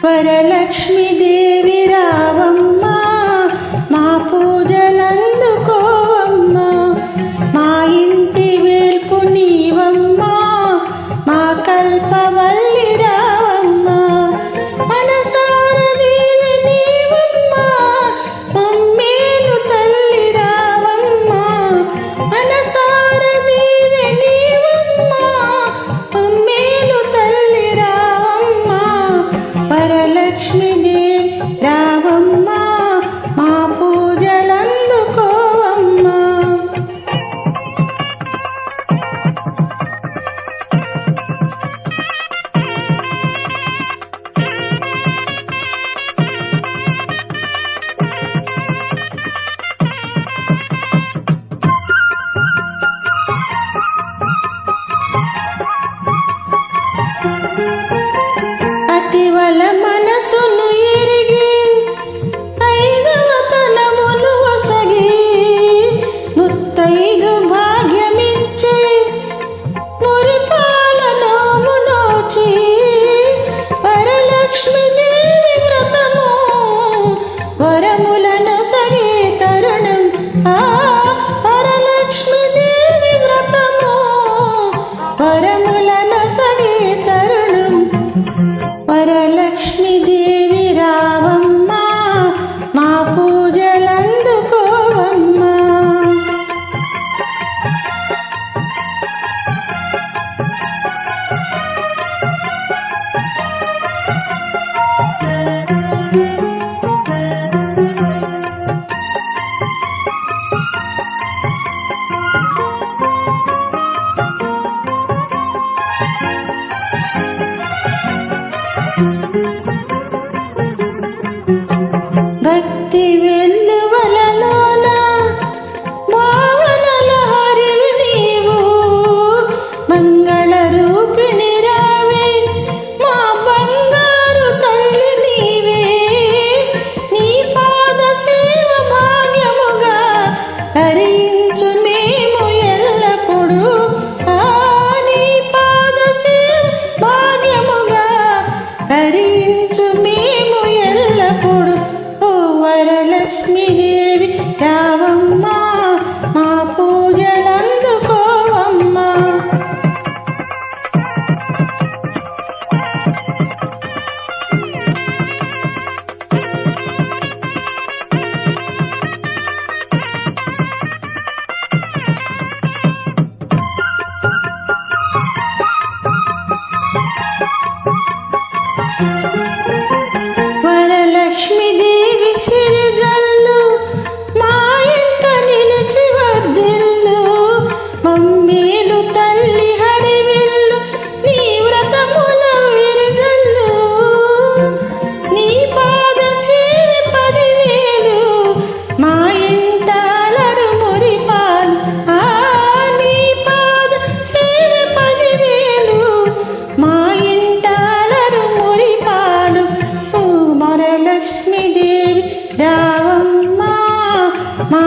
వరలక్ష్మి దేవి రావమ్మా, మా పూజలందుకోవమ్మా, మా ఇంటి వేల్పు నీవమ్మా, మా కల్పవల్లి రావమ్మా, మనసార దీవె నీవమ్మా, మమ్మేలు తల్లి రావమ్మా, మనసార దీవె నీవమ్మా, మమ్మేలు తల్లి రావమ్మా. వరలక్ష్మి దేవి రావమ్మా, మా పూజలందుకోవమ్మా. అతివల మనసును ఎరిగి ఐదవ తనములు ఒసగి ముత్తైదు భాగ్యమిచ్చి మురిపాల నోము నోచి వరలక్ష్మి దేవి వ్రతము వరములను సగే తరుణం. వరలక్ష్మి దేవి వ్రతము వరములను సగే తరుణం. వరలక్ష్మి దేవి రావమ్మా, మా పూజలందుకోవమ్మా. భక్తి వెల్లువలలోన భావనల హరివి నీవు, మంగళ రూపిణి రావే, మా బంగారు తల్లి నీవే. నీ పాద సేవ భాగ్యముగా హరించు మేము ఎల్లప్పుడు. నీ పాద సేవ భాగ్యముగా హరించు మేము ఎల్లప్పుడు. వరలక్ష్మి దేవి రావమ్మా, మా పూజలందుకోవమ్మా. వరలక్ష్మి దేవి సిరిజల్లు మా ఇంట నిలిచి వర్ధిల్లు, మమ్మేలు తల్లి హరివిల్లు నీ వ్రతముల విరిజల్లు. నీ పాద సేవి 10,000 మా ఇంట అలరు మురిపాలు. నీ పాద సేవి 10,000 మా ఇంట అలరు మురిపాలు. వరలక్ష్మి దేవి రావమ్మా, మా